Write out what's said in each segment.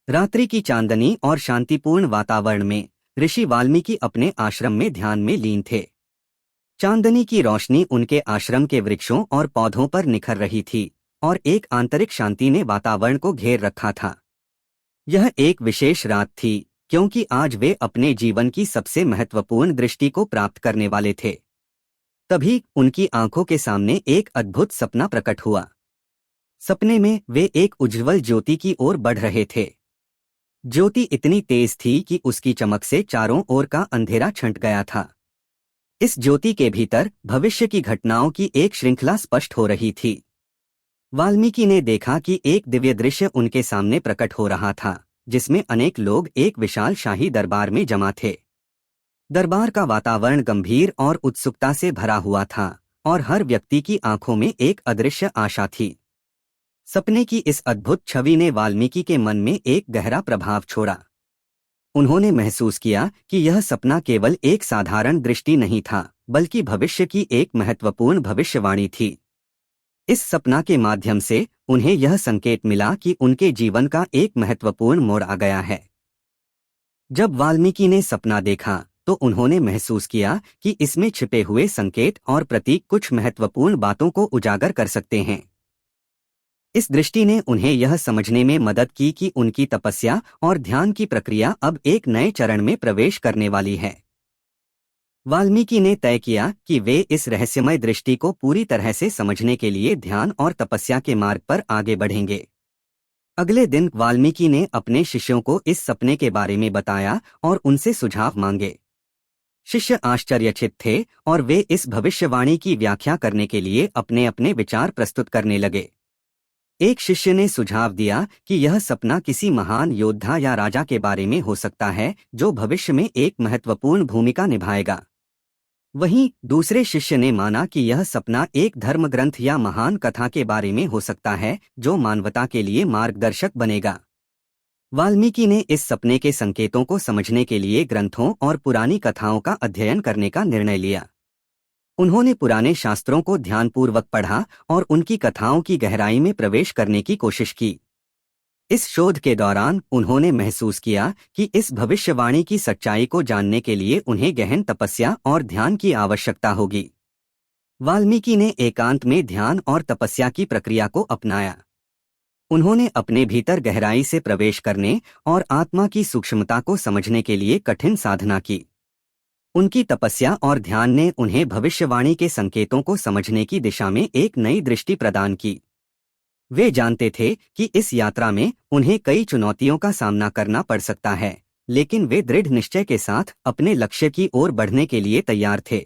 रात्रि की चांदनी और शांतिपूर्ण वातावरण में ऋषि वाल्मीकि अपने आश्रम में ध्यान में लीन थे। चांदनी की रोशनी उनके आश्रम के वृक्षों और पौधों पर निखर रही थी और एक आंतरिक शांति ने वातावरण को घेर रखा था। यह एक विशेष रात थी क्योंकि आज वे अपने जीवन की सबसे महत्वपूर्ण दृष्टि को प्राप्त करने वाले थे। तभी उनकी आंखों के सामने एक अद्भुत सपना प्रकट हुआ। सपने में वे एक उज्ज्वल ज्योति की ओर बढ़ रहे थे। ज्योति इतनी तेज थी कि उसकी चमक से चारों ओर का अंधेरा छंट गया था। इस ज्योति के भीतर भविष्य की घटनाओं की एक श्रृंखला स्पष्ट हो रही थी। वाल्मीकि ने देखा कि एक दिव्य दृश्य उनके सामने प्रकट हो रहा था, जिसमें अनेक लोग एक विशाल शाही दरबार में जमा थे। दरबार का वातावरण गंभीर और उत्सुकता से भरा हुआ था और हर व्यक्ति की आंखों में एक अदृश्य आशा थी। सपने की इस अद्भुत छवि ने वाल्मीकि के मन में एक गहरा प्रभाव छोड़ा। उन्होंने महसूस किया कि यह सपना केवल एक साधारण दृष्टि नहीं था, बल्कि भविष्य की एक महत्वपूर्ण भविष्यवाणी थी। इस सपना के माध्यम से उन्हें यह संकेत मिला कि उनके जीवन का एक महत्वपूर्ण मोड़ आ गया है। जब वाल्मीकि ने सपना देखा तो उन्होंने महसूस किया कि इसमें छिपे हुए संकेत और प्रतीक कुछ महत्वपूर्ण बातों को उजागर कर सकते हैं। इस दृष्टि ने उन्हें यह समझने में मदद की कि उनकी तपस्या और ध्यान की प्रक्रिया अब एक नए चरण में प्रवेश करने वाली है। वाल्मीकि ने तय किया कि वे इस रहस्यमय दृष्टि को पूरी तरह से समझने के लिए ध्यान और तपस्या के मार्ग पर आगे बढ़ेंगे। अगले दिन वाल्मीकि ने अपने शिष्यों को इस सपने के बारे में बताया और उनसे सुझाव मांगे। शिष्य आश्चर्यचकित थे और वे इस भविष्यवाणी की व्याख्या करने के लिए अपने अपने विचार प्रस्तुत करने लगे। एक शिष्य ने सुझाव दिया कि यह सपना किसी महान योद्धा या राजा के बारे में हो सकता है जो भविष्य में एक महत्वपूर्ण भूमिका निभाएगा। वहीं दूसरे शिष्य ने माना कि यह सपना एक धर्म ग्रंथ या महान कथा के बारे में हो सकता है जो मानवता के लिए मार्गदर्शक बनेगा। वाल्मीकि ने इस सपने के संकेतों को समझने के लिए ग्रंथों और पुरानी कथाओं का अध्ययन करने का निर्णय लिया। उन्होंने पुराने शास्त्रों को ध्यानपूर्वक पढ़ा और उनकी कथाओं की गहराई में प्रवेश करने की कोशिश की। इस शोध के दौरान उन्होंने महसूस किया कि इस भविष्यवाणी की सच्चाई को जानने के लिए उन्हें गहन तपस्या और ध्यान की आवश्यकता होगी। वाल्मीकि ने एकांत में ध्यान और तपस्या की प्रक्रिया को अपनाया। उन्होंने अपने भीतर गहराई से प्रवेश करने और आत्मा की सूक्ष्मता को समझने के लिए कठिन साधना की। उनकी तपस्या और ध्यान ने उन्हें भविष्यवाणी के संकेतों को समझने की दिशा में एक नई दृष्टि प्रदान की। वे जानते थे कि इस यात्रा में उन्हें कई चुनौतियों का सामना करना पड़ सकता है, लेकिन वे दृढ़ निश्चय के साथ अपने लक्ष्य की ओर बढ़ने के लिए तैयार थे।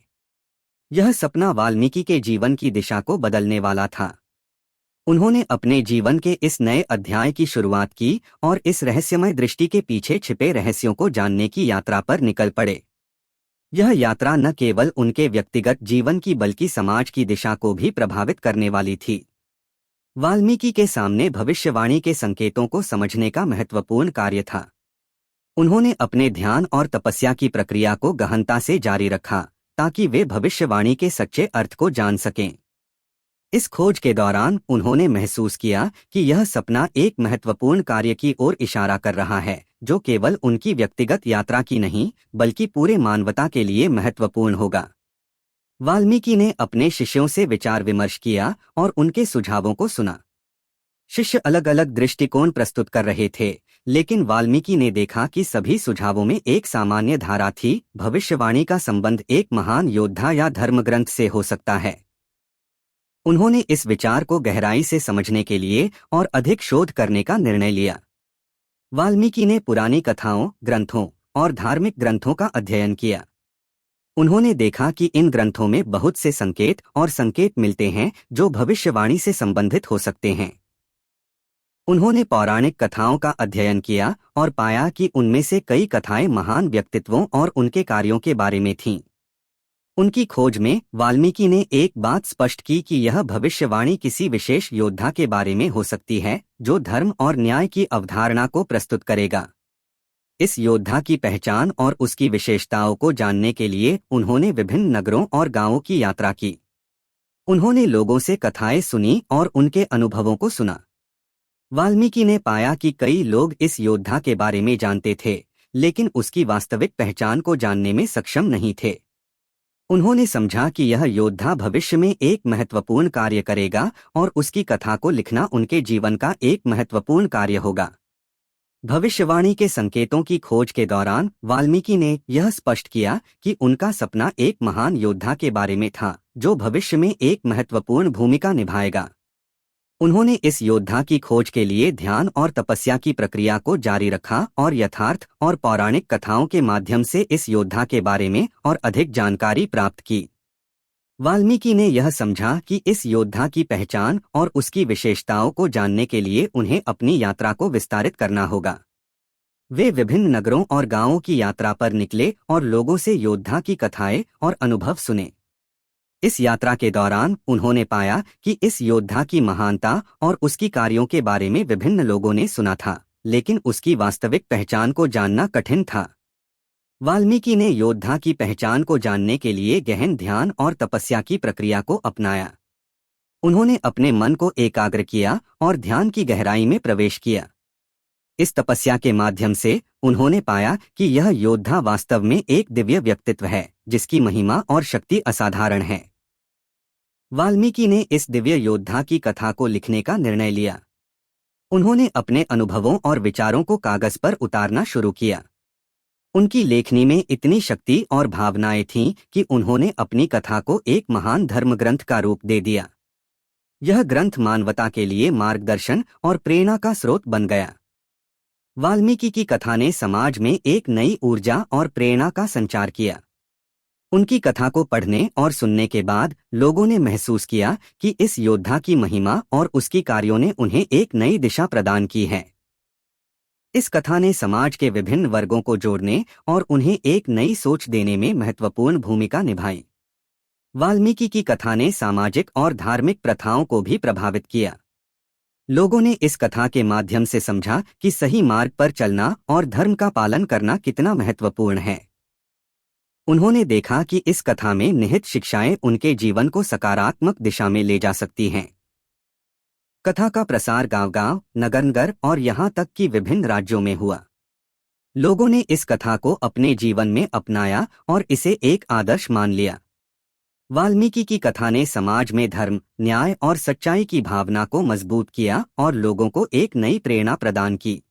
यह सपना वाल्मीकि के जीवन की दिशा को बदलने वाला था। उन्होंने अपने जीवन के इस नए अध्याय की शुरुआत की और इस रहस्यमय दृष्टि के पीछे छिपे रहस्यों को जानने की यात्रा पर निकल पड़े। यह यात्रा न केवल उनके व्यक्तिगत जीवन की बल्कि समाज की दिशा को भी प्रभावित करने वाली थी। वाल्मीकि के सामने भविष्यवाणी के संकेतों को समझने का महत्वपूर्ण कार्य था। उन्होंने अपने ध्यान और तपस्या की प्रक्रिया को गहनता से जारी रखा ताकि वे भविष्यवाणी के सच्चे अर्थ को जान सकें। इस खोज के दौरान उन्होंने महसूस किया कि यह सपना एक महत्वपूर्ण कार्य की ओर इशारा कर रहा है जो केवल उनकी व्यक्तिगत यात्रा की नहीं बल्कि पूरे मानवता के लिए महत्वपूर्ण होगा। वाल्मीकि ने अपने शिष्यों से विचार विमर्श किया और उनके सुझावों को सुना। शिष्य अलग अलग दृष्टिकोण प्रस्तुत कर रहे थे, लेकिन वाल्मीकि ने देखा कि सभी सुझावों में एक सामान्य धारा थी। भविष्यवाणी का संबंध एक महान योद्धा या धर्मग्रंथ से हो सकता है। उन्होंने इस विचार को गहराई से समझने के लिए और अधिक शोध करने का निर्णय लिया। वाल्मीकि ने पुरानी कथाओं, ग्रंथों और धार्मिक ग्रंथों का अध्ययन किया। उन्होंने देखा कि इन ग्रंथों में बहुत से संकेत मिलते हैं जो भविष्यवाणी से संबंधित हो सकते हैं। उन्होंने पौराणिक कथाओं का अध्ययन किया और पाया कि उनमें से कई कथाएं महान व्यक्तित्वों और उनके कार्यों के बारे में थीं। उनकी खोज में वाल्मीकि ने एक बात स्पष्ट की कि यह भविष्यवाणी किसी विशेष योद्धा के बारे में हो सकती है जो धर्म और न्याय की अवधारणा को प्रस्तुत करेगा। इस योद्धा की पहचान और उसकी विशेषताओं को जानने के लिए उन्होंने विभिन्न नगरों और गांवों की यात्रा की। उन्होंने लोगों से कथाएं सुनी और उनके अनुभवों को सुना। वाल्मीकि ने पाया कि कई लोग इस योद्धा के बारे में जानते थे, लेकिन उसकी वास्तविक पहचान को जानने में सक्षम नहीं थे। उन्होंने समझा कि यह योद्धा भविष्य में एक महत्वपूर्ण कार्य करेगा और उसकी कथा को लिखना उनके जीवन का एक महत्वपूर्ण कार्य होगा। भविष्यवाणी के संकेतों की खोज के दौरान वाल्मीकि ने यह स्पष्ट किया कि उनका सपना एक महान योद्धा के बारे में था, जो भविष्य में एक महत्वपूर्ण भूमिका निभाएगा। उन्होंने इस योद्धा की खोज के लिए ध्यान और तपस्या की प्रक्रिया को जारी रखा और यथार्थ और पौराणिक कथाओं के माध्यम से इस योद्धा के बारे में और अधिक जानकारी प्राप्त की। वाल्मीकि ने यह समझा कि इस योद्धा की पहचान और उसकी विशेषताओं को जानने के लिए उन्हें अपनी यात्रा को विस्तारित करना होगा। वे विभिन्न नगरों और गांवों की यात्रा पर निकले और लोगों से योद्धा की कथाएं और अनुभव सुने। इस यात्रा के दौरान उन्होंने पाया कि इस योद्धा की महानता और उसकी कार्यों के बारे में विभिन्न लोगों ने सुना था, लेकिन उसकी वास्तविक पहचान को जानना कठिन था। वाल्मीकि ने योद्धा की पहचान को जानने के लिए गहन ध्यान और तपस्या की प्रक्रिया को अपनाया। उन्होंने अपने मन को एकाग्र किया और ध्यान की गहराई में प्रवेश किया। इस तपस्या के माध्यम से उन्होंने पाया कि यह योद्धा वास्तव में एक दिव्य व्यक्तित्व है, जिसकी महिमा और शक्ति असाधारण है। वाल्मीकि ने इस दिव्य योद्धा की कथा को लिखने का निर्णय लिया। उन्होंने अपने अनुभवों और विचारों को कागज पर उतारना शुरू किया। उनकी लेखनी में इतनी शक्ति और भावनाएं थीं कि उन्होंने अपनी कथा को एक महान धर्मग्रंथ का रूप दे दिया। यह ग्रंथ मानवता के लिए मार्गदर्शन और प्रेरणा का स्रोत बन गया। वाल्मीकि की कथा ने समाज में एक नई ऊर्जा और प्रेरणा का संचार किया। उनकी कथा को पढ़ने और सुनने के बाद लोगों ने महसूस किया कि इस योद्धा की महिमा और उसकी कार्यों ने उन्हें एक नई दिशा प्रदान की है। इस कथा ने समाज के विभिन्न वर्गों को जोड़ने और उन्हें एक नई सोच देने में महत्वपूर्ण भूमिका निभाई। वाल्मीकि की कथा ने सामाजिक और धार्मिक प्रथाओं को भी प्रभावित किया। लोगों ने इस कथा के माध्यम से समझा कि सही मार्ग पर चलना और धर्म का पालन करना कितना महत्वपूर्ण है। उन्होंने देखा कि इस कथा में निहित शिक्षाएं उनके जीवन को सकारात्मक दिशा में ले जा सकती हैं। कथा का प्रसार गांव-गांव, नगर-नगर और यहां तक कि विभिन्न राज्यों में हुआ। लोगों ने इस कथा को अपने जीवन में अपनाया और इसे एक आदर्श मान लिया। वाल्मीकि की कथा ने समाज में धर्म, न्याय और सच्चाई की भावना को मजबूत किया और लोगों को एक नई प्रेरणा प्रदान की।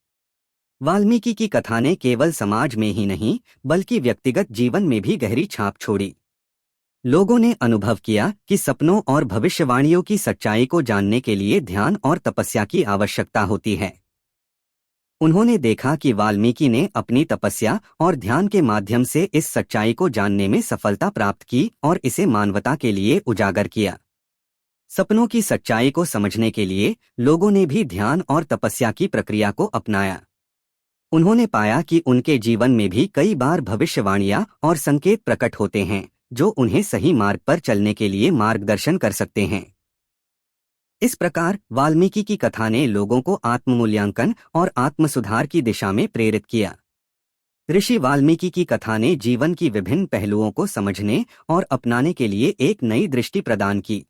वाल्मीकि की कथा ने केवल समाज में ही नहीं, बल्कि व्यक्तिगत जीवन में भी गहरी छाप छोड़ी। लोगों ने अनुभव किया कि सपनों और भविष्यवाणियों की सच्चाई को जानने के लिए ध्यान और तपस्या की आवश्यकता होती है। उन्होंने देखा कि वाल्मीकि ने अपनी तपस्या और ध्यान के माध्यम से इस सच्चाई को जानने में सफलता प्राप्त की और इसे मानवता के लिए उजागर किया। सपनों की सच्चाई को समझने के लिए लोगों ने भी ध्यान और तपस्या की प्रक्रिया को अपनाया। उन्होंने पाया कि उनके जीवन में भी कई बार भविष्यवाणियां और संकेत प्रकट होते हैं, जो उन्हें सही मार्ग पर चलने के लिए मार्गदर्शन कर सकते हैं। इस प्रकार वाल्मीकि की कथा ने लोगों को आत्ममूल्यांकन और आत्मसुधार की दिशा में प्रेरित किया। ऋषि वाल्मीकि की कथा ने जीवन की विभिन्न पहलुओं को समझने और अपनाने के लिए एक नई दृष्टि प्रदान की।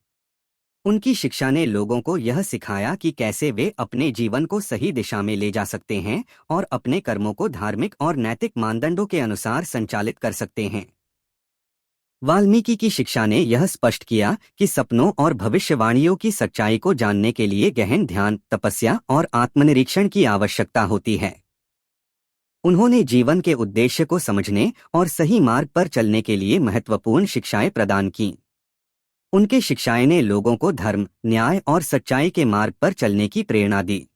उनकी शिक्षा ने लोगों को यह सिखाया कि कैसे वे अपने जीवन को सही दिशा में ले जा सकते हैं और अपने कर्मों को धार्मिक और नैतिक मानदंडों के अनुसार संचालित कर सकते हैं। वाल्मीकि की शिक्षा ने यह स्पष्ट किया कि सपनों और भविष्यवाणियों की सच्चाई को जानने के लिए गहन ध्यान, तपस्या और आत्मनिरीक्षण की आवश्यकता होती है। उन्होंने जीवन के उद्देश्य को समझने और सही मार्ग पर चलने के लिए महत्वपूर्ण शिक्षाएं प्रदान की। उनके शिक्षाएं ने लोगों को धर्म, न्याय और सच्चाई के मार्ग पर चलने की प्रेरणा दी।